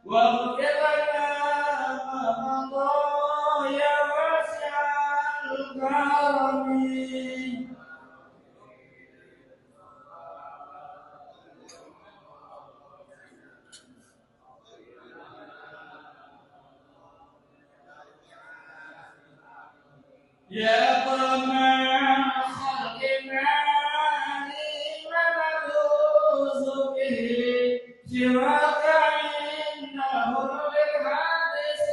واغفر لنا ما مضى يا واسع الكرم. يا أكرم الخلق مالي ملوذ به سواك إنه بالحديث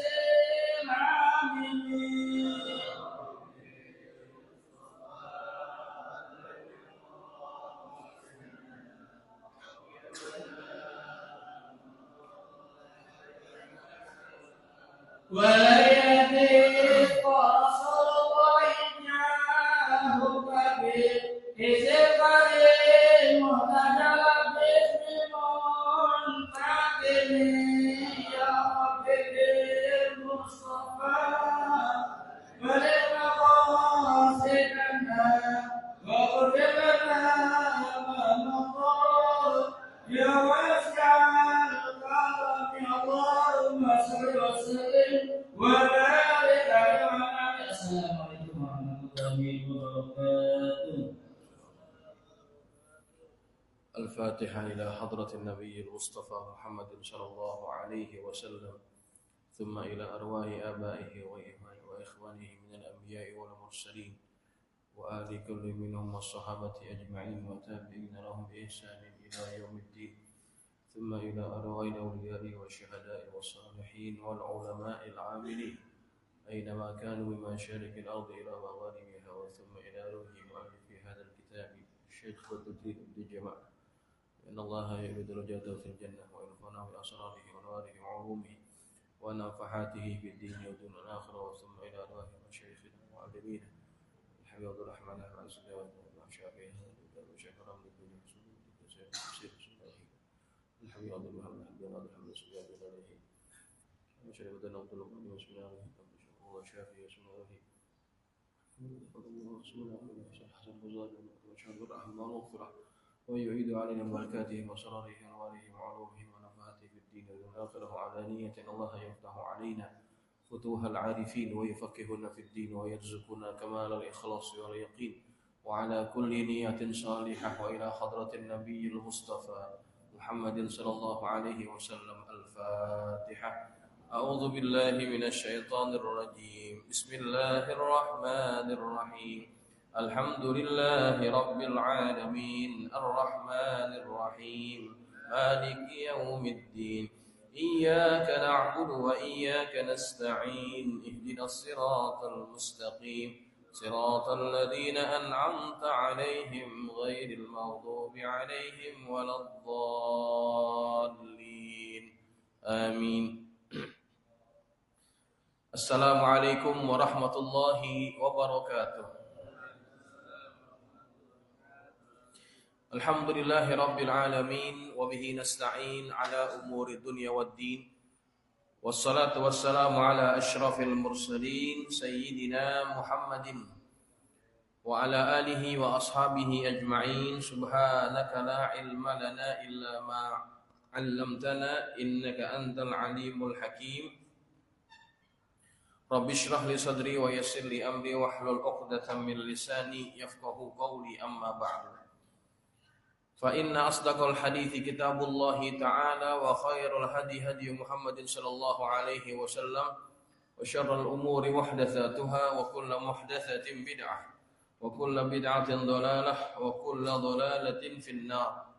العامل. ولا يهدي قصر وإنه كبير إذ قريب متجل باسم منتقم. يا رب بالمصطفى وللمقاصدنا واغفر لنا ما مضى يا واسع الكرم. اللهم صل وسلم وبارك على. السلام عليكم ورحمة الله وبركاته. الفاتحة إلى حضرة النبي المصطفى محمد صلى الله عليه وسلم، ثم إلى أرواح آبائه وإخوانه من الأنبياء والمرسلين وآل كل منهم والصحابة أجمعين وتابعين لهم بإحسان إلى يوم الدين، ثم إلى أرواح الأولياء والشهداء والصالحين والعلماء العاملين أينما كانوا من مشارق الأرض إلى مغاربها، وثم إلى روح مؤلف هذا الكتاب الشيخ بدر الدين عبد الجمال، إن الله يعلو درجاته في الجنة ويرفعنا بأسراره وأنواره وعلومه ونفحاته في الدين ودون الآخرة، ثم إلى أرواح مشايخنا ومعلمينا الحبيب عبد الرحمن العزيز والشافعي والشيخ رمضان بن تفسير الحبيب عبد الرحمن بن عبد الحميد السجاد عليه وشيخ بدر عبد الله بن مسلم هو شافعي اسمه الله سبحانه وتعالى حسن الرزاق وشهد الرحمن والغفرة، ويعيد علينا بركاته وسراره وأنواره وعلومه ونفحاته في الدين والآخرة علانية. الله يفتح علينا فتوح العارفين ويفقهنا في الدين ويرزقنا كمال الإخلاص واليقين، وعلى كل نية صالحة، وإلى حضرة النبي المصطفى محمد صلى الله عليه وسلم. الفاتحة. أعوذ بالله من الشيطان الرجيم. بسم الله الرحمن الرحيم. الحمد لله رب العالمين الرحمن الرحيم مالك يوم الدين إياك نعبد وإياك نستعين اهدنا الصراط المستقيم صراط الذين أنعمت عليهم غير المغضوب عليهم ولا الضالين آمين. Assalamualaikum warahmatullahi wabarakatuh. Alhamdulillahi rabbil alamin wa bihi nasta'in ala umuri dunya waddin. Wassalatu wassalamu ala asyrafil mursalin sayyidina Muhammadin wa ala alihi wa ashabihi ajma'in. Subhanaka la ilma lana illa ma 'allamtana innaka antal alimul hakim. Rabbi shrah li sadri wa yassir li amri wahlul 'uqdatam min lisani yafqahu qawli, amma ba'du. Fa inna asdaqal hadithi kitabullahi ta'ala wa khairul hadi hadi Muhammadin sallallahu alaihi wasallam wa syarrul umuri muhdatsatuha wa kullu muhdatsatin bid'ah wa kullu bid'atin dhalalah wa kullu dhalalatin finnar.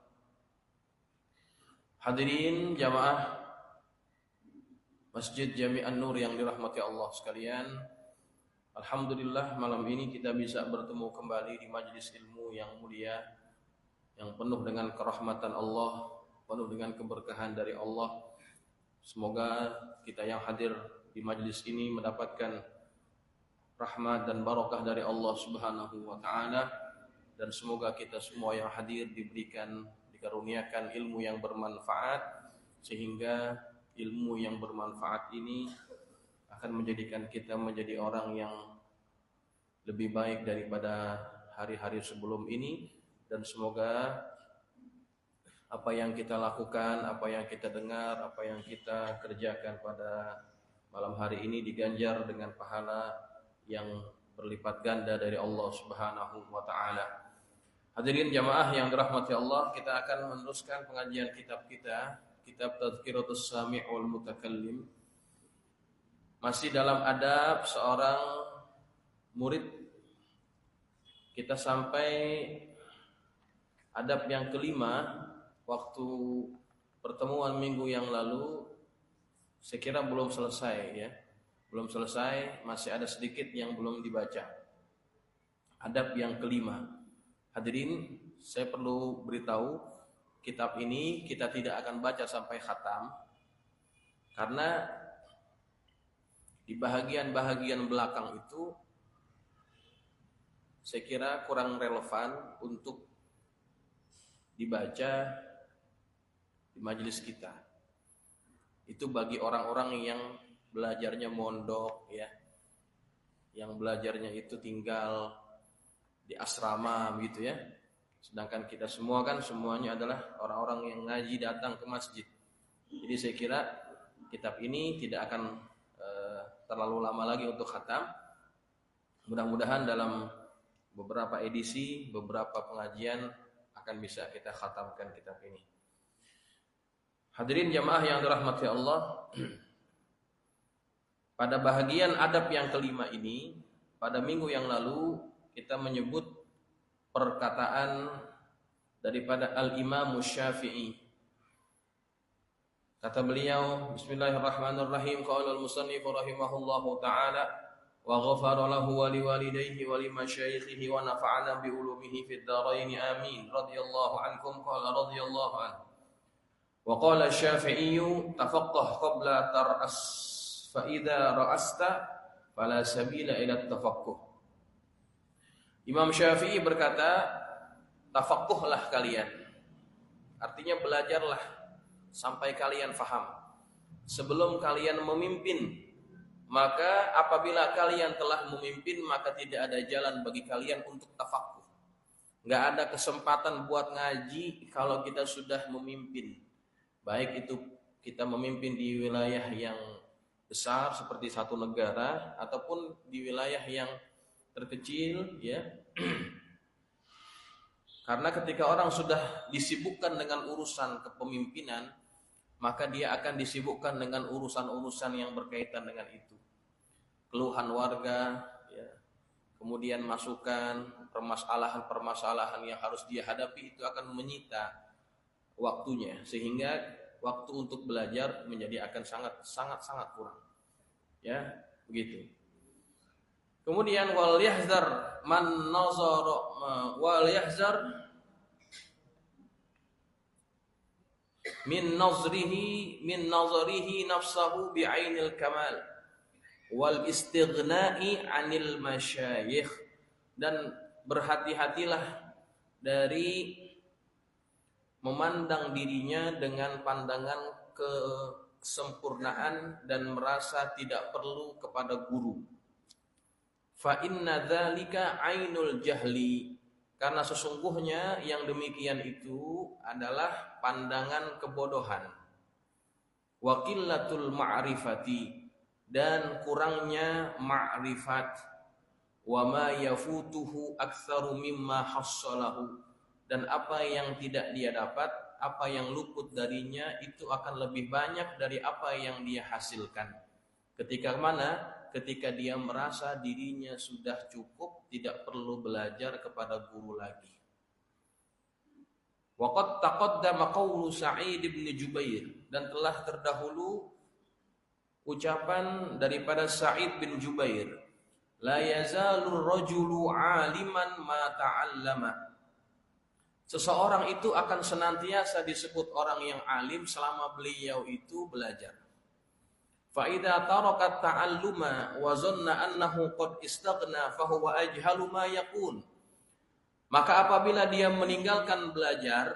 Hadirin jamaah Masjid Jami'an Nur yang dirahmati Allah sekalian, alhamdulillah malam ini kita bisa bertemu kembali di majelis ilmu yang mulia, yang penuh dengan kerahmatan Allah, penuh dengan keberkahan dari Allah. Semoga kita yang hadir di majelis ini mendapatkan rahmat dan barakah dari Allah Subhanahu wa taala, dan semoga kita semua yang hadir dikaruniakan ilmu yang bermanfaat, sehingga ilmu yang bermanfaat ini akan menjadikan kita menjadi orang yang lebih baik daripada hari-hari sebelum ini, dan semoga apa yang kita lakukan, apa yang kita dengar, apa yang kita kerjakan pada malam hari ini diganjar dengan pahala yang berlipat ganda dari Allah Subhanahu wa taala. Hadirin jamaah yang dirahmati Allah, kita akan meneruskan pengajian kitab kita, kitab Tadhkiratus Sami' wal Mutakallim. Masih dalam adab seorang murid. Kita sampai adab yang kelima. Waktu pertemuan minggu yang lalu saya kira belum selesai ya. Belum selesai, masih ada sedikit yang belum dibaca. Adab yang kelima. Hadirin, saya perlu beritahu, kitab ini kita tidak akan baca sampai khatam. Karena di bahagian-bahagian belakang itu saya kira kurang relevan untuk dibaca di majelis kita. Itu bagi orang-orang yang belajarnya mondok ya. Yang belajarnya itu tinggal di asrama gitu ya. Sedangkan kita semua kan semuanya adalah orang-orang yang ngaji datang ke masjid. Jadi saya kira kitab ini tidak akan terlalu lama lagi untuk khatam. Mudah-mudahan dalam beberapa edisi, beberapa pengajian akan bisa kita khatamkan kitab ini. Hadirin jamaah yang dirahmati Allah, pada bahagian adab yang kelima ini, pada minggu yang lalu kita menyebut perkataan daripada Al-Imam Syafi'i. Kata beliau, Bismillahirrahmanirrahim, qala al-musannif rahimahullahu ta'ala wa ghafara lahu wa liwalidayhi wa limasyaikhihi wa nafa'ana bi ulumihi fid dharain amin radhiyallahu ankum qala radhiyallahu anhu. Wa qala Asy-Syafi'i tafaqqah qabla tar'as fa idza ra'asta fala sabila ila tafaqquh. Imam Syafi'i berkata, tafaqquhlah kalian. Artinya belajarlah sampai kalian faham. Sebelum kalian memimpin, maka apabila kalian telah memimpin, maka tidak ada jalan bagi kalian untuk tafaqquh. Enggak ada kesempatan buat ngaji kalau kita sudah memimpin. Baik itu kita memimpin di wilayah yang besar seperti satu negara ataupun di wilayah yang terkecil ya. Karena ketika orang sudah disibukkan dengan urusan kepemimpinan, maka dia akan disibukkan dengan urusan-urusan yang berkaitan dengan itu. Keluhan warga ya. Kemudian masukan, permasalahan-permasalahan yang harus dia hadapi itu akan menyita waktunya, sehingga waktu untuk belajar menjadi akan sangat kurang. Ya, begitu. Kemudian wal yahzar man nazara wal yahzar min nazarihi nafsahu bi'ainil kamal wal istighna'i 'anil masyayikh, dan berhati-hatilah dari memandang dirinya dengan pandangan kesempurnaan dan merasa tidak perlu kepada guru. Fa inna dzalika ainul jahli, karena sesungguhnya yang demikian itu adalah pandangan kebodohan. Wa qillatul ma'rifati, dan kurangnya ma'rifat. Wa ma yafutuhu aktsaru mimma hassalahu, dan apa yang tidak dia dapat, apa yang luput darinya itu akan lebih banyak dari apa yang dia hasilkan. Ketika mana? Ketika dia merasa dirinya sudah cukup, tidak perlu belajar kepada guru lagi. Waqad taqaddama qawlu Sa'id bin Jubair, dan telah terdahulu ucapan daripada Sa'id bin Jubair, la yazalur rajulu 'aliman ma ta'allama. Seseorang itu akan senantiasa disebut orang yang alim selama beliau itu belajar. Fa idza taraka ta'alluma wa zanna annahu qad istaghna fa huwa ajhalu ma yakun. Maka apabila dia meninggalkan belajar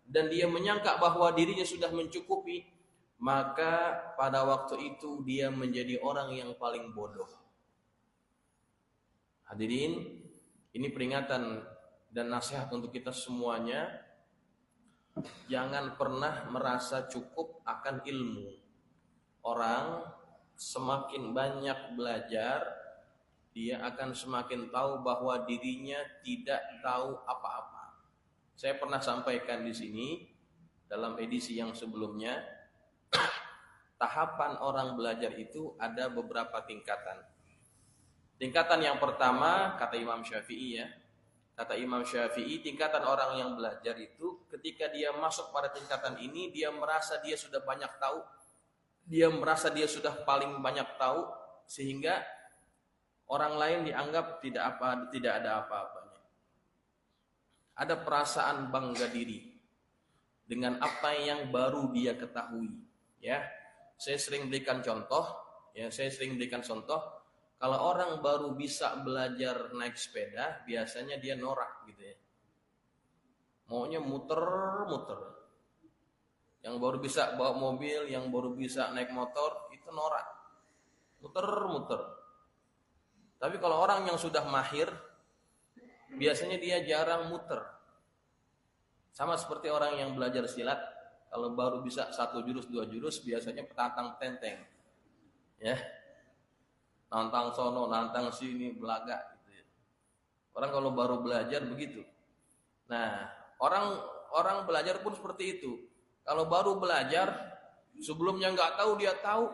dan dia menyangka bahwa dirinya sudah mencukupi, maka pada waktu itu dia menjadi orang yang paling bodoh. Hadirin, ini peringatan dan nasihat untuk kita semuanya. Jangan pernah merasa cukup akan ilmu. Orang semakin banyak belajar, dia akan semakin tahu bahwa dirinya tidak tahu apa-apa. Saya pernah sampaikan di sini dalam edisi yang sebelumnya, tahapan orang belajar itu ada beberapa tingkatan. Tingkatan yang pertama, kata Imam Syafi'i ya, kata Imam Syafi'i, tingkatan orang yang belajar itu ketika dia masuk pada tingkatan ini, dia merasa dia sudah banyak tahu, dia merasa dia sudah paling banyak tahu, sehingga orang lain dianggap tidak ada apa-apanya. Ada perasaan bangga diri dengan apa yang baru dia ketahui. Ya, saya sering berikan contoh. Kalau orang baru bisa belajar naik sepeda, biasanya dia norak gitu ya. Maunya muter-muter. Yang baru bisa bawa mobil, yang baru bisa naik motor, itu norak. Muter-muter. Tapi kalau orang yang sudah mahir, biasanya dia jarang muter. Sama seperti orang yang belajar silat, kalau baru bisa 1 jurus, 2 jurus, biasanya petantang tenteng. Ya. Nantang sono, nantang sini, belaga gitu ya. Orang kalau baru belajar begitu. Nah, orang belajar pun seperti itu. Kalau baru belajar, sebelumnya nggak tahu, dia tahu.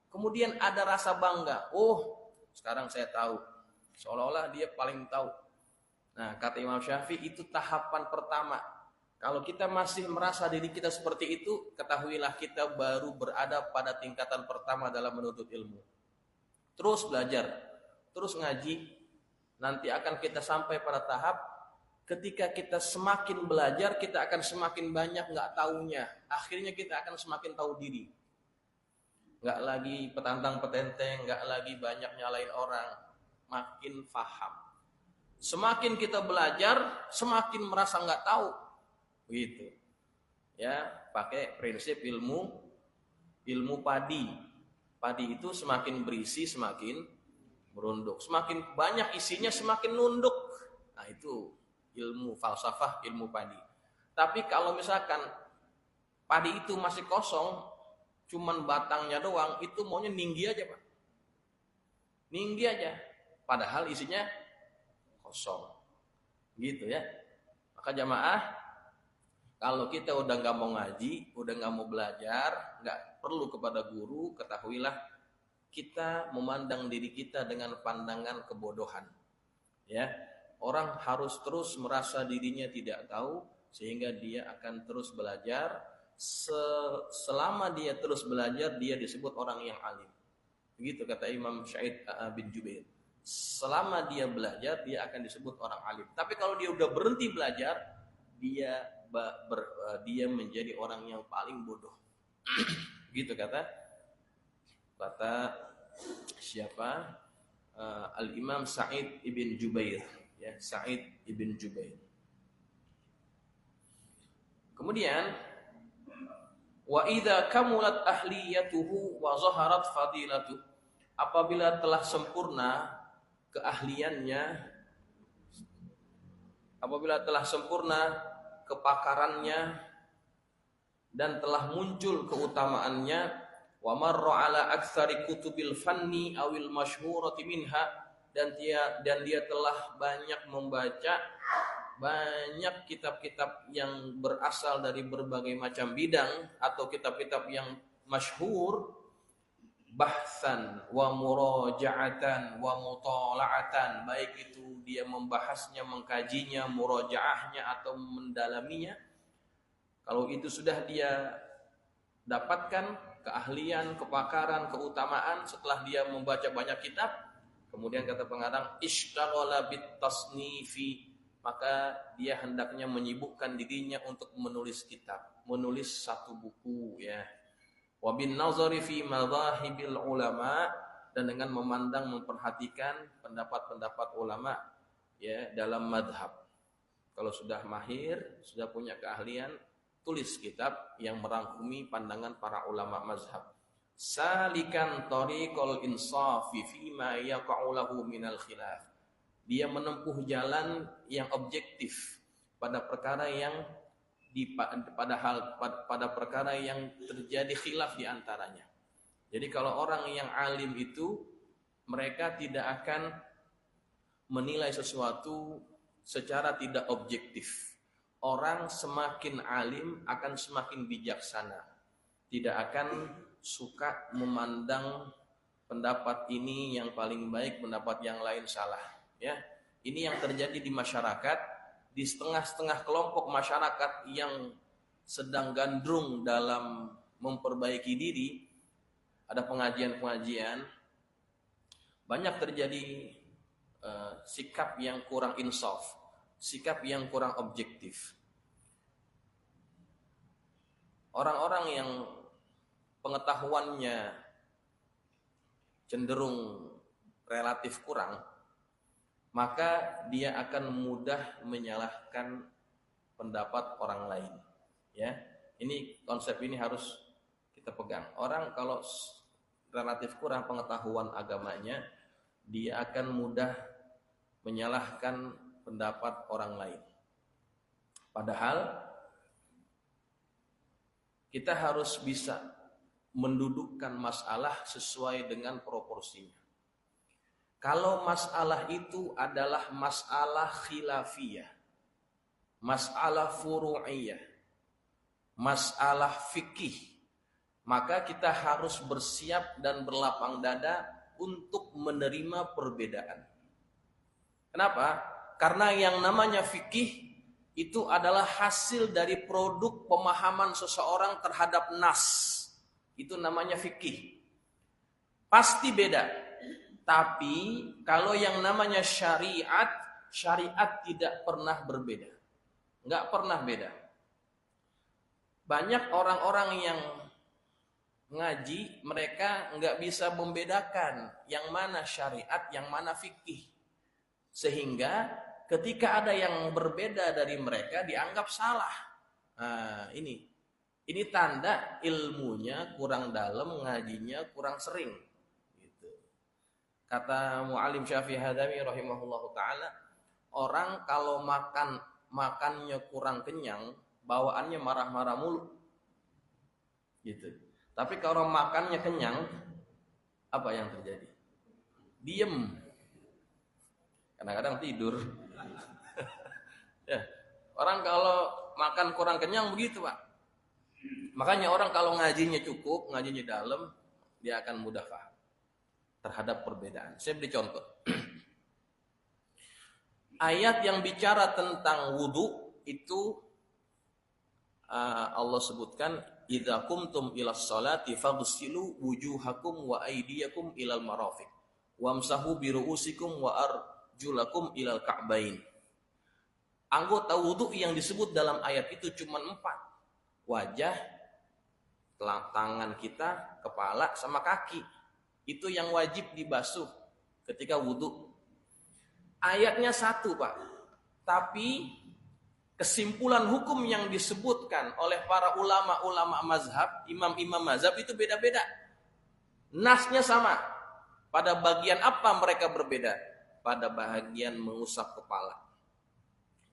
Kemudian ada rasa bangga. Oh, sekarang saya tahu. Seolah-olah dia paling tahu. Nah, kata Imam Syafi'i, itu tahapan pertama. Kalau kita masih merasa diri kita seperti itu, ketahuilah kita baru berada pada tingkatan pertama dalam menuntut ilmu. Terus belajar, terus ngaji, nanti akan kita sampai pada tahap ketika kita semakin belajar, kita akan semakin banyak nggak taunya. Akhirnya kita akan semakin tahu diri. Nggak lagi petantang petenteng, nggak lagi banyak nyalain orang, makin paham. Semakin kita belajar, semakin merasa nggak tahu, begitu. Ya, pakai prinsip ilmu padi. Padi itu semakin berisi, semakin merunduk. Semakin banyak isinya, semakin nunduk. Nah, itu ilmu falsafah, ilmu padi. Tapi kalau misalkan padi itu masih kosong, cuman batangnya doang, itu maunya ninggi aja, Pak. Ninggi aja. Padahal isinya kosong. Gitu ya. Maka jamaah, kalau kita udah gak mau ngaji, udah gak mau belajar, gak perlu kepada guru, ketahuilah kita memandang diri kita dengan pandangan kebodohan. Ya, orang harus terus merasa dirinya tidak tahu, sehingga dia akan terus belajar. Selama dia terus belajar, dia disebut orang yang alim. Begitu kata Imam Sa'id bin Jubair. Selama dia belajar, dia akan disebut orang alim. Tapi kalau dia udah berhenti belajar, dia menjadi orang yang paling bodoh. Gitu kata siapa? Al-Imam Sa'id ibn Jubair, ya, Sa'id ibn Jubair. Kemudian wa idza kamulat ahliyatuhu wa zaharat fadilatuhu, apabila telah sempurna keahliannya, apabila telah sempurna kepakarannya dan telah muncul keutamaannya, wa marra ala aktsari kutubil fanni awil masyhurati minha, dan dia telah banyak membaca banyak kitab-kitab yang berasal dari berbagai macam bidang atau kitab-kitab yang masyhur, bahsan wa muraja'atan wa mutala'atan, baik itu dia membahasnya, mengkajinya, murajaahnya atau mendalaminya. Kalau itu sudah dia dapatkan keahlian, kepakaran, keutamaan setelah dia membaca banyak kitab, kemudian kata pengarang ishtaghala bit tasnifi, maka dia hendaknya menyibukkan dirinya untuk menulis kitab, menulis satu buku, ya. Wa bin nazari fi madhahibil ulama, dan dengan memandang, memperhatikan pendapat-pendapat ulama, ya, dalam madhab. Kalau sudah mahir, sudah punya keahlian, tulis kitab yang merangkumi pandangan para ulama mazhab. Salikan tariqal insafi fi ma yaqa'u lahu minal khilaf. Dia menempuh jalan yang objektif pada perkara yang pada perkara yang terjadi khilaf di antaranya. Jadi kalau orang yang alim itu mereka tidak akan menilai sesuatu secara tidak objektif. Orang semakin alim akan semakin bijaksana. Tidak akan suka memandang pendapat ini yang paling baik, pendapat yang lain salah. Ya, ini yang terjadi di masyarakat. Di setengah-setengah kelompok masyarakat yang sedang gandrung dalam memperbaiki diri, ada pengajian-pengajian, banyak terjadi sikap yang kurang insaf, sikap yang kurang objektif. Orang-orang yang pengetahuannya cenderung relatif kurang, maka dia akan mudah menyalahkan pendapat orang lain. Ya, ini konsep ini harus kita pegang. Orang kalau relatif kurang pengetahuan agamanya, dia akan mudah menyalahkan pendapat orang lain. Padahal kita harus bisa mendudukkan masalah sesuai dengan proporsinya. Kalau masalah itu adalah masalah khilafiyah, masalah furu'iyah, masalah fikih, maka kita harus bersiap dan berlapang dada untuk menerima perbedaan. Kenapa? Karena yang namanya fikih itu adalah hasil dari produk pemahaman seseorang terhadap nas. Itu namanya fikih. Pasti beda. Tapi kalau yang namanya syariat, syariat tidak pernah berbeda. Enggak pernah beda. Banyak orang-orang yang ngaji, mereka enggak bisa membedakan yang mana syariat, yang mana fikih. Sehingga ketika ada yang berbeda dari mereka dianggap salah. Nah, ini tanda ilmunya kurang dalam, ngajinya kurang sering. Kata Mu'allim Syafi'i Hadami rahimahullahu ta'ala, orang kalau makannya kurang kenyang, bawaannya marah-marah mulu. Gitu. Tapi kalau makannya kenyang, apa yang terjadi? Diem. Kadang-kadang tidur. Ya, orang kalau makan kurang kenyang begitu, Pak. Makanya orang kalau ngajinya cukup, ngajinya dalam, dia akan mudah paham terhadap perbedaan. Saya beri contoh. Ayat yang bicara tentang wudu itu Allah sebutkan, idza qumtum ilas sholati faghsilu wujuhakum wa aydiyakum ilal marafiq wamsahu bi ru'usikum wa arjulakum ilal ka'bain. Anggota wudu yang disebut dalam ayat itu cuma 4. Wajah, tangan kita, kepala sama kaki. Itu yang wajib dibasuh ketika wudu. Ayatnya 1, Pak. Tapi kesimpulan hukum yang disebutkan oleh para ulama-ulama mazhab, imam-imam mazhab itu beda-beda. Nasnya sama. Pada bagian apa mereka berbeda? Pada bagian mengusap kepala.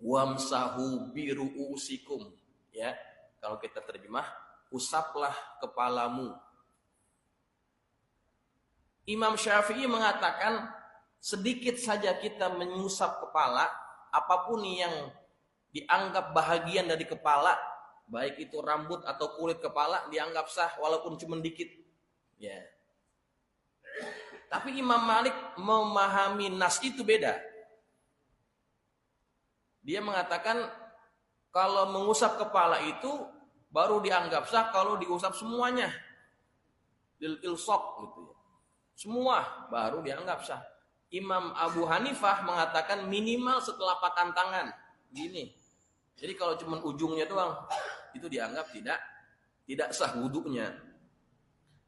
Wamsahu biru'usikum. Ya, kalau kita terjemah, usaplah kepalamu. Imam Syafi'i mengatakan sedikit saja kita mengusap kepala, apapun yang dianggap bahagian dari kepala, baik itu rambut atau kulit kepala, dianggap sah walaupun cuma dikit. Ya. Tapi Imam Malik memahami nas itu beda. Dia mengatakan kalau mengusap kepala itu baru dianggap sah kalau diusap semuanya. Ilsaq gitu ya. Semua baru dianggap sah. Imam Abu Hanifah mengatakan minimal setelah telapak tangan. Gini. Jadi kalau cuma ujungnya doang, itu dianggap tidak sah wudunya.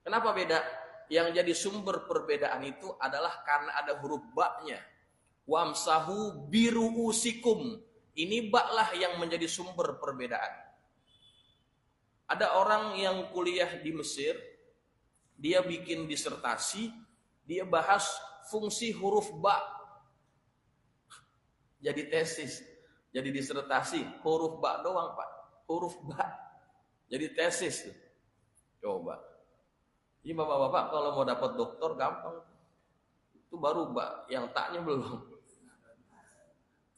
Kenapa beda? Yang jadi sumber perbedaan itu adalah karena ada huruf ba-nya. Wamsahu biru'usikum. Ini ba lah yang menjadi sumber perbedaan. Ada orang yang kuliah di Mesir, dia bikin disertasi, dia bahas fungsi huruf ba. Jadi tesis, jadi disertasi, huruf ba doang, Pak. huruf ba. Jadi tesis tuh. Coba. Jadi bapak-bapak kalau mau dapat doktor gampang. Itu baru ba, yang taknya belum.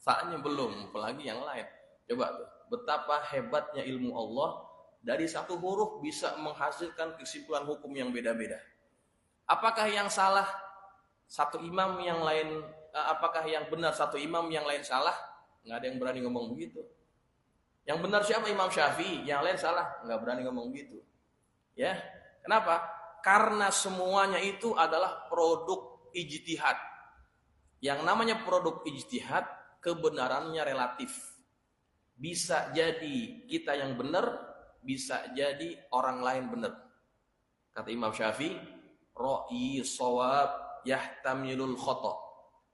Taknya belum, apalagi yang lain. Coba tuh, betapa hebatnya ilmu Allah, dari satu huruf bisa menghasilkan kesimpulan hukum yang beda-beda. Apakah yang salah satu imam yang lain, apakah yang benar satu imam yang lain salah? Nggak ada yang berani ngomong begitu. Yang benar siapa? Imam Syafi'i, yang lain salah, nggak berani ngomong begitu. Ya, kenapa? Karena semuanya itu adalah produk ijtihad. Yang namanya produk ijtihad, kebenarannya relatif. Bisa jadi kita yang benar, bisa jadi orang lain benar. Kata Imam Syafi'i, ra'yi shawab yahtamilul khata.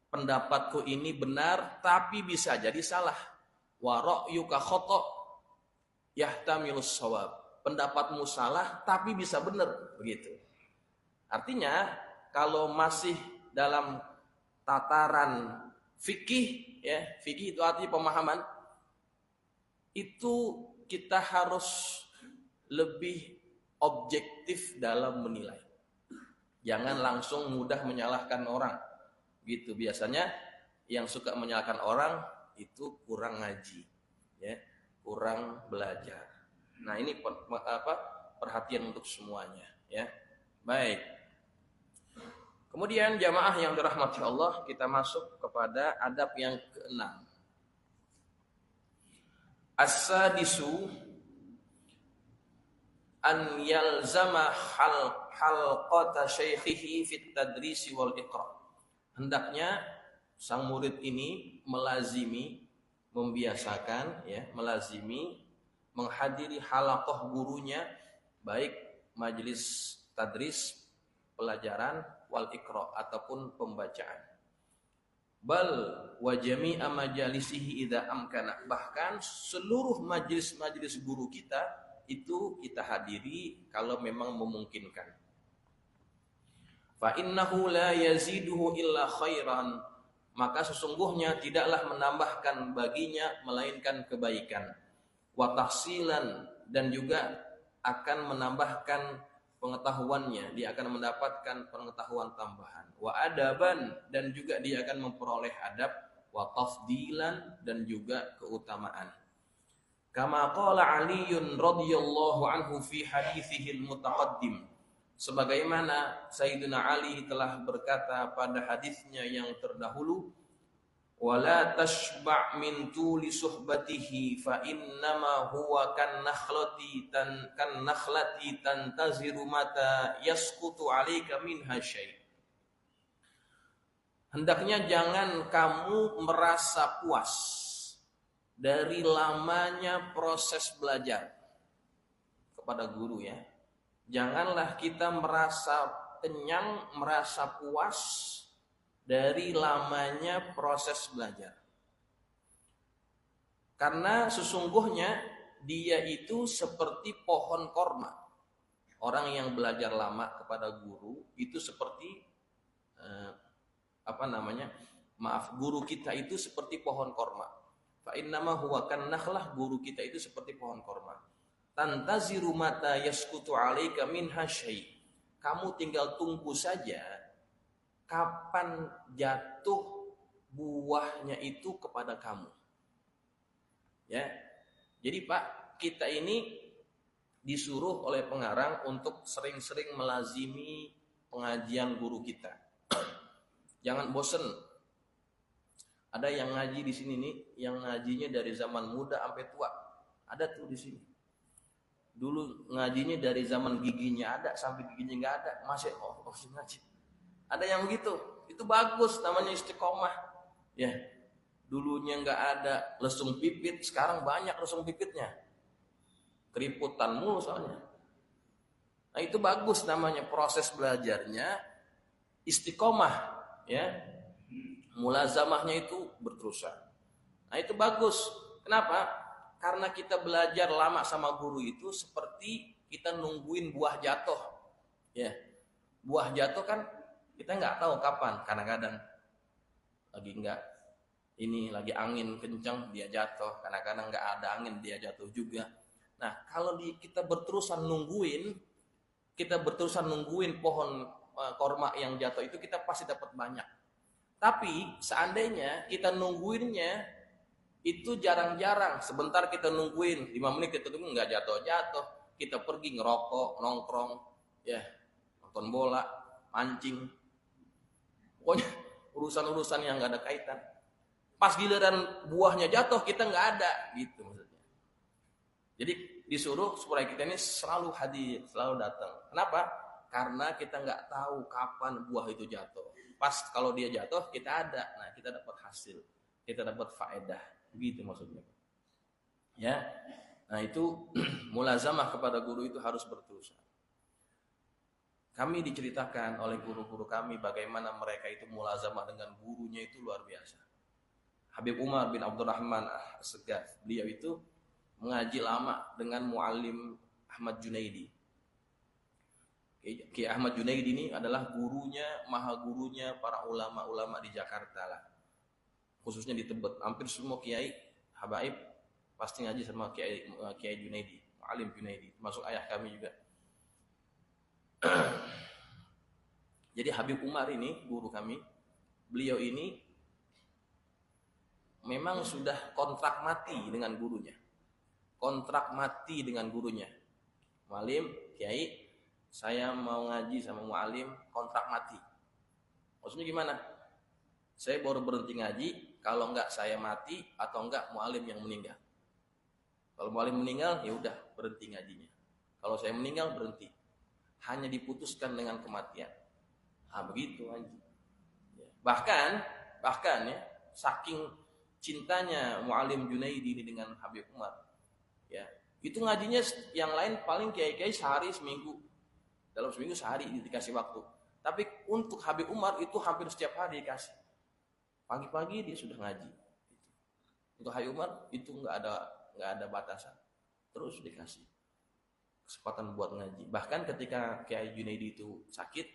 Pendapatku ini benar tapi bisa jadi salah. Wa ra'yuka khata yahtamilus shawab. Pendapatmu salah tapi bisa benar, begitu. Artinya kalau masih dalam tataran fikih, ya, fikih itu artinya pemahaman, itu kita harus lebih objektif dalam menilai. Jangan langsung mudah menyalahkan orang. Gitu biasanya yang suka menyalahkan orang itu kurang ngaji, ya, kurang belajar. Nah, ini perhatian untuk semuanya, ya. Baik. Kemudian jamaah yang dirahmati Allah, kita masuk kepada adab yang keenam. As-sadisu an yalzama halqata syaikhihi fit tadrisi wal iqra. Hendaknya sang murid ini melazimi, membiasakan, ya, melazimi menghadiri halaqah gurunya, baik majelis tadris, pelajaran, wal iqra ataupun pembacaan. Bal wa jami'a majalisihi idza amkana. Bahkan seluruh majelis-majelis guru kita itu kita hadiri kalau memang memungkinkan. Fa innahu la yaziduhu illa khairan. Maka sesungguhnya tidaklah menambahkan baginya melainkan kebaikan. Wa tahsilan, dan juga akan menambahkan pengetahuannya, dia akan mendapatkan pengetahuan tambahan. Wa adaban, dan juga dia akan memperoleh adab. Wa tafdilan, dan juga keutamaan. Kama qala Aliun radhiyallahu anhu fi haditsihil mutaqaddim. Sebagaimana Sayyidina Ali telah berkata pada hadisnya yang terdahulu, wala tashba' min tuli suhbatihi fa innama huwa kan nakhlati tantaziru mata yasqutu 'alaika minha syai'. Hendaknya jangan kamu merasa puas dari lamanya proses belajar kepada guru, ya. Janganlah kita merasa kenyang, merasa puas dari lamanya proses belajar. Karena sesungguhnya dia itu seperti pohon korma. Orang yang belajar lama kepada guru itu seperti guru kita itu seperti pohon korma. Fa innama huwa kan nakhlah, guru kita itu seperti pohon korma. Tantaziru mata yasqutu 'alaika minha syai'. Kamu tinggal tunggu saja kapan jatuh buahnya itu kepada kamu. Ya. Jadi Pak, kita ini disuruh oleh pengarang untuk sering-sering melazimi pengajian guru kita. Jangan bosen. Ada yang ngaji di sini nih, yang ngajinya dari zaman muda sampai tua. Ada tuh di sini. Dulu ngajinya dari zaman giginya ada sampai giginya nggak ada, masih ngaji. Ada yang begitu, itu bagus, namanya istiqomah. Ya, dulunya nggak ada lesung pipit, sekarang banyak lesung pipitnya. Keriputan mulu soalnya. Nah itu bagus, namanya proses belajarnya istiqomah, ya. Mulazamahnya itu berterusan. Nah itu bagus. Kenapa? Karena kita belajar lama sama guru itu seperti kita nungguin buah jatuh. Ya, buah jatuh kan kita nggak tahu kapan. Kadang-kadang lagi angin kencang dia jatuh. Kadang-kadang nggak ada angin dia jatuh juga. Nah, kalau kita berterusan nungguin pohon korma yang jatuh itu, kita pasti dapat banyak. Tapi seandainya kita nungguinnya itu jarang-jarang, sebentar kita nungguin 5 menit kita tunggu nggak jatuh-jatuh, kita pergi ngerokok, nongkrong, ya nonton bola, mancing, pokoknya urusan-urusan yang nggak ada kaitan. Pas giliran buahnya jatuh kita nggak ada, gitu maksudnya. Jadi disuruh supaya kita ini selalu hadir, selalu datang. Kenapa? Karena kita nggak tahu kapan buah itu jatuh. Pas kalau dia jatuh kita ada, nah kita dapat hasil, kita dapat faedah, begitu maksudnya. Ya, nah itu mulazamah kepada guru itu harus berterusan. Kami diceritakan oleh guru-guru kami bagaimana mereka itu mulazamah dengan gurunya itu luar biasa. Habib Umar bin Abdurrahman As-Segaf, beliau itu mengaji lama dengan muallim Ahmad Junaidi. Kiai Ahmad Junaidi ini adalah maha gurunya para ulama-ulama di Jakarta lah. Khususnya di Tebet, hampir semua kiai habaib pasti ngaji sama Kiai Junaidi, muallim Junaidi, termasuk ayah kami juga. Jadi Habib Umar ini guru kami, beliau ini memang sudah kontrak mati dengan gurunya. Muallim, kiai, saya mau ngaji sama muallim, kontrak mati. Maksudnya gimana? Saya baru berhenti ngaji kalau enggak saya mati atau enggak muallim yang meninggal. Kalau muallim meninggal ya udah berhenti ngajinya. Kalau saya meninggal berhenti. Hanya diputuskan dengan kematian. Begitu ngaji. Bahkan ya, saking cintanya muallim Junaidi ini dengan Habib Umar, ya itu ngajinya yang lain paling kiai-kiai sehari seminggu, dalam seminggu sehari dikasih waktu. Tapi untuk Habib Umar itu hampir setiap hari dikasih. Pagi-pagi dia sudah ngaji. Untuk Habib Umar itu nggak ada batasan, terus dikasih kesempatan buat ngaji. Bahkan ketika Kiai Junaidi itu sakit,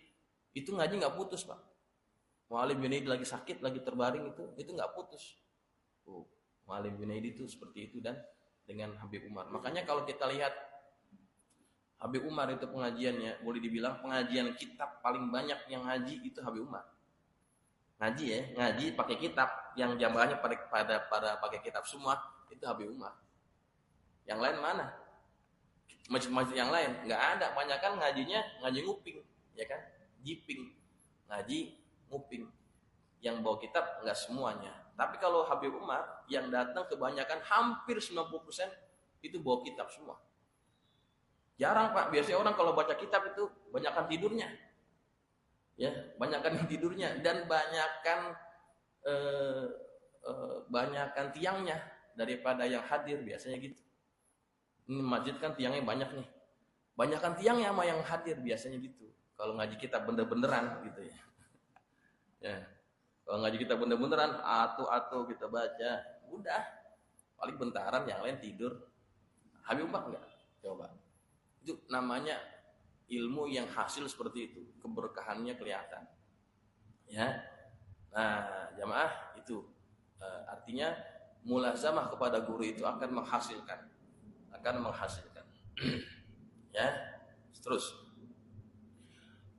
itu ngaji nggak putus Pak. Muallim Junaidi lagi sakit, lagi terbaring itu nggak putus. Muallim Junaidi itu seperti itu, dan dengan Habib Umar. Makanya kalau kita lihat Habib Umar itu pengajiannya, boleh dibilang pengajian kitab paling banyak yang ngaji itu Habib Umar. Ngaji pakai kitab, yang jamaahnya pada pakai kitab semua itu Habib Umar. Yang lain mana? Masjid-masjid yang lain nggak ada, banyak kan ngajinya ngaji nguping, ya kan? Jiping, ngaji nguping. Yang bawa kitab nggak semuanya. Tapi kalau Habib Umar yang datang kebanyakan hampir 90% itu bawa kitab semua. Jarang Pak, biasanya orang kalau baca kitab itu banyakkan tidurnya. Ya, banyakkan tidurnya dan banyakkan tiangnya daripada yang hadir, biasanya gitu. Ini masjid kan tiangnya banyak nih. Banyakkan tiangnya sama yang hadir, biasanya gitu. Kalau ngaji kitab bener-beneran gitu ya. Ya. Kalau ngaji kita bener-beneran atu kita baca, udah paling bentaran, yang lain tidur. Habib Umar enggak? Coba. Itu namanya ilmu yang hasil seperti itu, keberkahannya kelihatan. Ya. Nah, jamaah itu artinya mulazamah kepada guru itu akan menghasilkan. Ya. Terus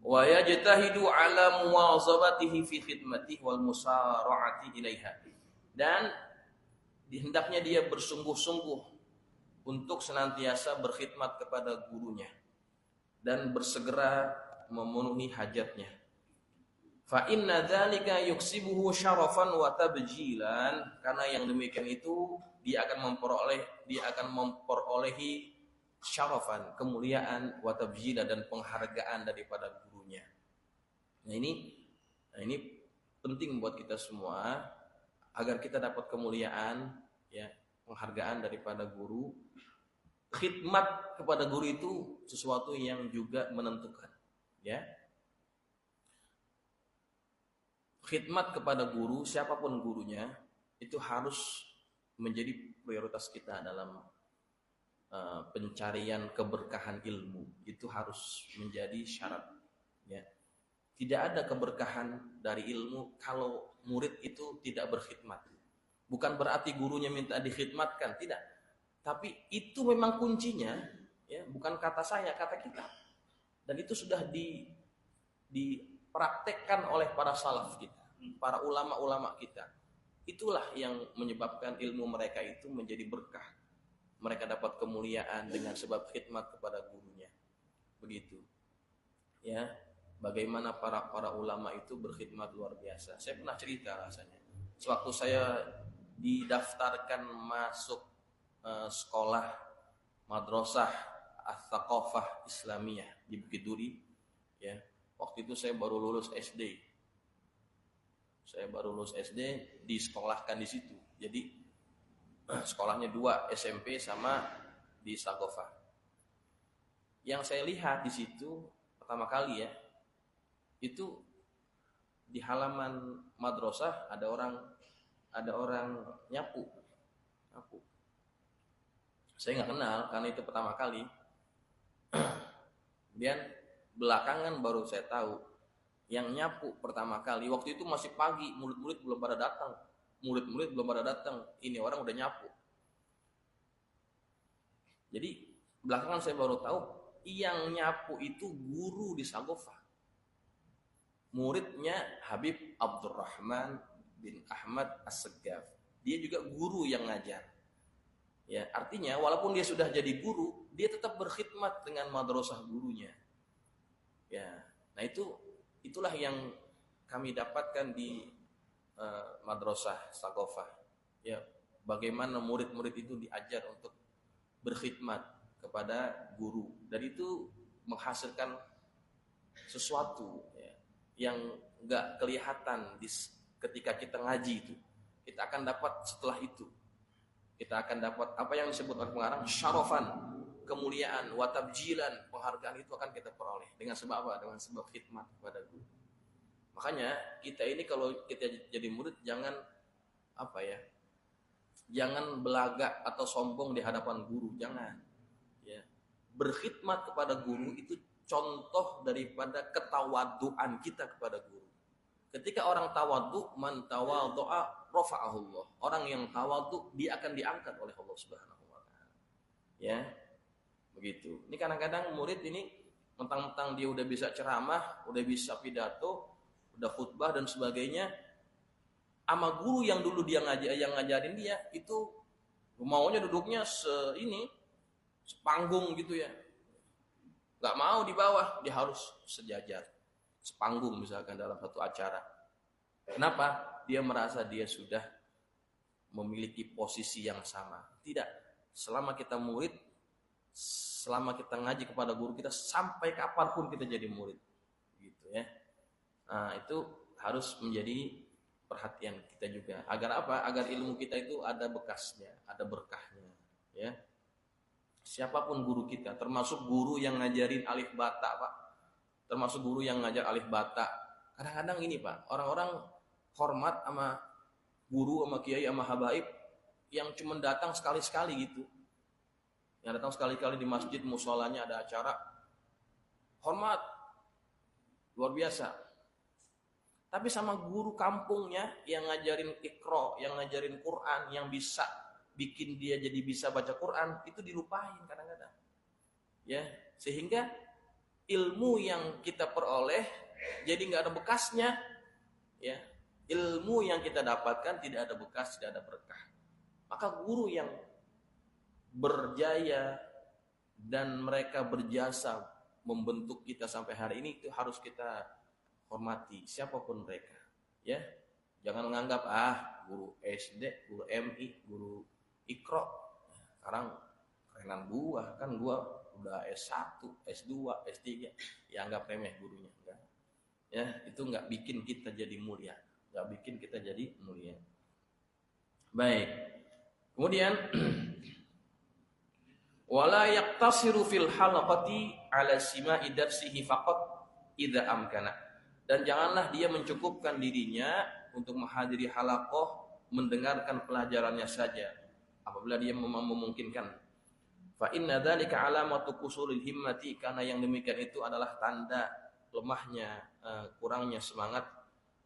wa yajtahidu ala muwazabatihi fi khidmatihi wal musara'ati ilaiha. Dan hendaknya dia bersungguh-sungguh untuk senantiasa berkhidmat kepada gurunya dan bersegera memenuhi hajatnya. Fa inna dzalika yuksibuhu syarafan wa tabjilan, karena yang demikian itu dia akan memperolehi syarafan, kemuliaan, wa tabjilan, dan penghargaan daripada gurunya. Nah ini penting buat kita semua agar kita dapat kemuliaan, ya, penghargaan daripada guru. Khidmat kepada guru itu sesuatu yang juga menentukan, ya. Khidmat kepada guru, siapapun gurunya, itu harus menjadi prioritas kita dalam pencarian keberkahan ilmu. Itu harus menjadi syarat, ya. Tidak ada keberkahan dari ilmu kalau murid itu tidak berkhidmat. Bukan berarti gurunya minta dikhidmatkan, tidak. Tapi itu memang kuncinya, ya, bukan kata saya, kata kita. Dan itu sudah dipraktekkan oleh para salaf kita, para ulama-ulama kita. Itulah yang menyebabkan ilmu mereka itu menjadi berkah. Mereka dapat kemuliaan dengan sebab khidmat kepada gurunya. Begitu. Ya, bagaimana para ulama itu berkhidmat luar biasa. Saya pernah cerita rasanya. Sewaktu saya didaftarkan masuk sekolah madrasah Ats-Tsaqafah Islamiyah di Bukit Duri, ya. Waktu itu saya baru lulus SD. Disekolahkan di situ. Jadi sekolahnya 2, SMP sama di Tsaqafah. Yang saya lihat di situ pertama kali, ya, itu di halaman madrasah ada orang nyapu. Saya nggak kenal karena itu pertama kali. Kemudian belakangan baru saya tahu yang nyapu pertama kali waktu itu masih pagi, murid-murid belum pada datang. Ini orang udah nyapu. Jadi belakangan saya baru tahu yang nyapu itu guru di Tsaqafah. Muridnya Habib Abdurrahman bin Ahmad As-Segaf. Dia juga guru yang ngajar. Ya, artinya walaupun dia sudah jadi guru, dia tetap berkhidmat dengan madrasah gurunya. Ya, nah itulah yang kami dapatkan di madrasah Tsaqafah. Ya, bagaimana murid-murid itu diajar untuk berkhidmat kepada guru, dan itu menghasilkan sesuatu, ya, yang nggak kelihatan ketika kita ngaji itu. Kita akan dapat setelah itu. Kita akan dapat apa yang disebut oleh pengarang syarafan, kemuliaan, watabjilan, penghargaan itu akan kita peroleh dengan sebab apa? Dengan sebab khidmat kepada guru. Makanya kita ini kalau kita jadi murid jangan jangan belagak atau sombong di hadapan guru, jangan. Ya. Berkhidmat kepada guru itu contoh daripada ketawaduan kita kepada guru. Ketika orang tawadhu, man tawadhu'a rafa'ahullah. Orang yang tawadhu dia akan diangkat oleh Allah Subhanahu wa taala. Ya. Begitu. Ini kadang-kadang murid ini mentang-mentang dia udah bisa ceramah, udah bisa pidato, udah khutbah dan sebagainya, sama guru yang dulu yang ngajarin dia itu maunya duduknya sepanggung gitu ya. Enggak mau di bawah, dia harus sejajar. Sepanggung misalkan dalam satu acara. Kenapa? Dia merasa dia sudah memiliki posisi yang sama. Tidak. Selama kita murid, selama kita ngaji kepada guru kita, sampai kapanpun kita jadi murid. Gitu ya. Nah, itu harus menjadi perhatian kita juga. Agar apa? Agar ilmu kita itu ada bekasnya, ada berkahnya. Ya. Siapapun guru kita, termasuk guru yang ngajarin alif bata, Pak. Termasuk guru yang ngajar alif bata. Kadang-kadang ini, Pak, orang-orang hormat sama guru, sama kiai, sama habaib yang cuma datang sekali-sekali gitu. Yang datang sekali-kali di masjid, musholanya ada acara. Hormat. Luar biasa. Tapi sama guru kampungnya yang ngajarin Iqra, yang ngajarin Quran, yang bisa bikin dia jadi bisa baca Quran, itu dilupain kadang-kadang. Ya, sehingga ilmu yang kita peroleh jadi nggak ada bekasnya. Ya, ilmu yang kita dapatkan tidak ada bekas, tidak ada berkah. Maka guru yang berjaya dan mereka berjasa membentuk kita sampai hari ini itu harus kita hormati, siapapun mereka. Ya, jangan menganggap guru SD, guru MI, guru Iqra, sekarang kerenan gua, kan gua udah S1, S2, S3, ya anggap remeh gurunya. Enggak. Ya, itu nggak bikin kita jadi mulia, nggak bikin kita jadi mulia. Baik. Kemudian wala yaqtasiru fil halaqati ala sima'i darsihi faqat idza amkana. Dan janganlah dia mencukupkan dirinya untuk menghadiri halaqah, mendengarkan pelajarannya saja apabila dia memungkinkan. Fa inna dzalika alamatu qusulil himmati, karena yang demikian itu adalah tanda lemahnya, kurangnya semangat,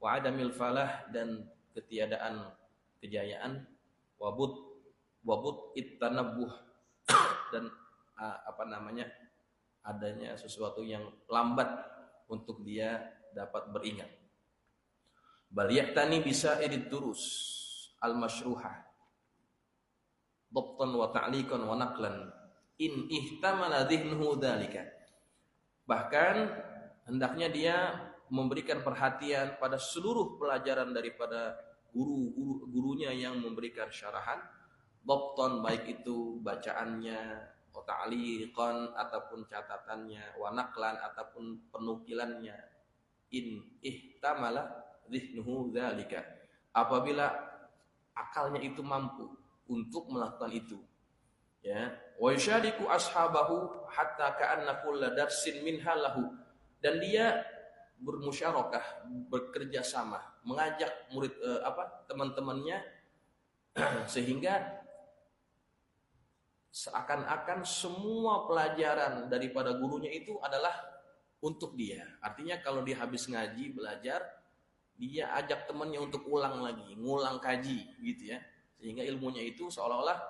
wa adamil falah, dan ketiadaan kejayaan, wabut ittanabuh, dan adanya sesuatu yang lambat untuk dia dapat beringat. Bal ya'tani bisa idid durus al-masyruhah dhabtan wa ta'liqan wa naqlan in ihtamala dhihnuhu dzalika. Bahkan hendaknya dia memberikan perhatian pada seluruh pelajaran daripada gurunya yang memberikan syarahan, dhabtan baik itu bacaannya, wa ta'liqan ataupun catatannya, wa naqlan ataupun penukilannya. In ihtamala dhihnuhu dzalika, apabila akalnya itu mampu untuk melakukan itu, ya. Wa yusyariku ashabahu hatta ka'anna kulla darsin minha lahu, dan dia bermusyarakah, bekerja sama, mengajak murid teman-temannya sehingga seakan-akan semua pelajaran daripada gurunya itu adalah untuk dia. Artinya kalau dia habis ngaji belajar, dia ajak temannya untuk ulang lagi, ngulang kaji gitu ya. Sehingga ilmunya itu seolah-olah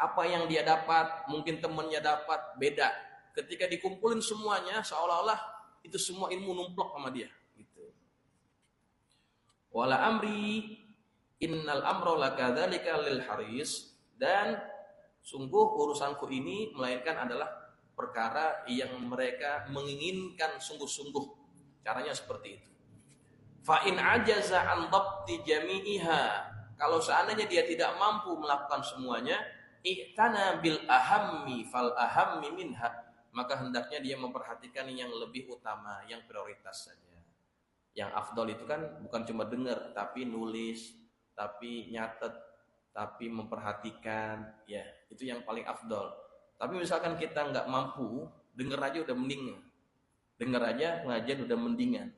apa yang dia dapat, mungkin temannya dapat beda. Ketika dikumpulin semuanya seolah-olah itu semua ilmu numplok sama dia gitu. Wala amri innal amra lakadzalika lil haris, dan sungguh urusanku ini melainkan adalah perkara yang mereka menginginkan sungguh-sungguh. Caranya seperti itu. Fa in ajaza an dhabti jami'iha, kalau seandainya dia tidak mampu melakukan semuanya, ihtana bil ahammi fal ahammi minha, maka hendaknya dia memperhatikan yang lebih utama, yang prioritas saja. Yang afdol itu kan bukan cuma dengar, tapi nulis, tapi nyatet, tapi memperhatikan, ya itu yang paling afdol. Tapi misalkan kita nggak mampu, dengar aja udah mending, dengar aja pengajian udah mendingan.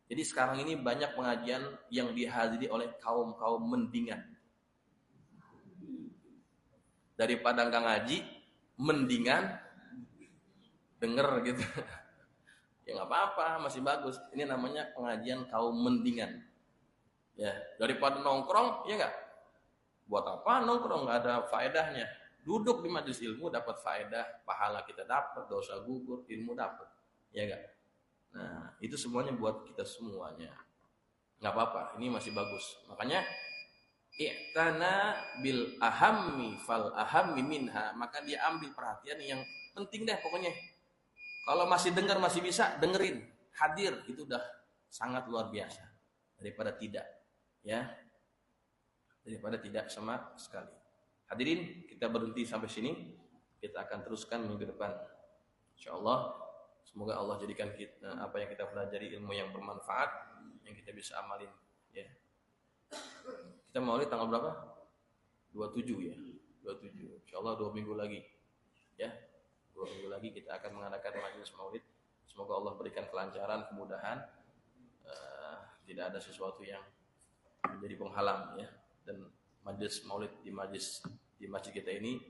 Jadi sekarang ini banyak pengajian yang dihadiri oleh kaum mendingan. Daripada nggak ngaji, mendingan denger gitu. Ya nggak apa-apa, masih bagus. Ini namanya pengajian kaum mendingan. Ya, daripada nongkrong, ya nggak? Buat apa nongkrong? Nggak ada faedahnya. Duduk di majelis ilmu dapat faedah, pahala kita dapat, dosa gugur, ilmu dapat. Ya nggak? Nah, itu semuanya buat kita semuanya. Nggak apa-apa, ini masih bagus. Makanya i'tana bil ahammi fal ahammi minha, maka dia ambil perhatian yang penting deh pokoknya. Kalau masih dengar, masih bisa dengerin, hadir, itu udah sangat luar biasa daripada tidak, ya. Daripada tidak sama sekali. Hadirin, kita berhenti sampai sini. Kita akan teruskan minggu depan, insyaallah. Semoga Allah jadikan kita, apa yang kita pelajari ilmu yang bermanfaat, yang kita bisa amalin, ya. Kita maulid tanggal berapa? 27 ya. 27. Insyaallah 2 minggu lagi. Ya. 2 minggu lagi kita akan mengadakan majelis maulid. Semoga Allah berikan kelancaran, kemudahan. Tidak ada sesuatu yang menjadi penghalang, ya. Dan majelis maulid di masjid kita ini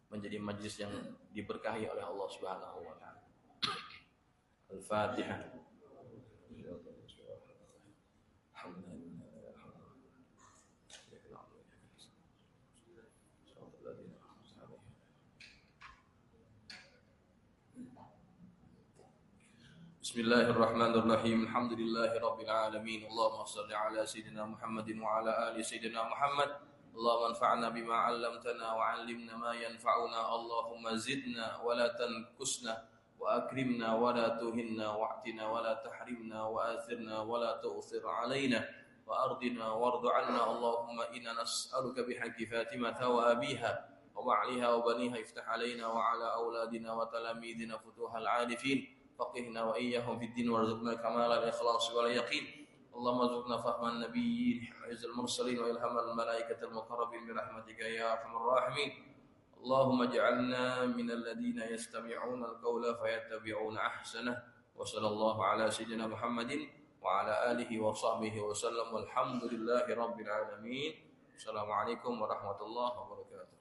menjadi majelis yang diberkahi oleh Allah Subhanahu wa taala. Al-Fatihah. Bismillahirrahmanirrahim. Alhamdulillahirabbil alamin. Allahumma shalli ala sayidina Muhammadin wa ala ali sayidina Muhammad. Allahumma anfa'na bima 'allamtana wa 'allimna ma yanfa'una. Allahumma zidna wa la tanqusna wa akrimna wa la tuhinna wa'tina wa la tahrimna wa athirna wa la tu'thir 'alaina wa ardina warḍ 'anna. Allahumma inna nas'aluka bihaqqi Fatimata wa abiha wa ba'liha wa baniha iftah 'alaina wa 'ala auladina wa talamidina futuhal 'arifin. فقهنا وإياهم في الدين وارزقنا كمال الإخلاص واليقين. اللهم ارزقنا فهم النبيين وعز المرسلين وإلهام الملائكة المقربين برحمتك يا أرحم الراحمين. اللهم اجعلنا من الذين يستمعون القول فيتبعون أحسنه. وصلى الله على سيدنا محمد وعلى آله وصحبه وسلم والحمد لله رب العالمين. السلام عليكم ورحمة الله وبركاته.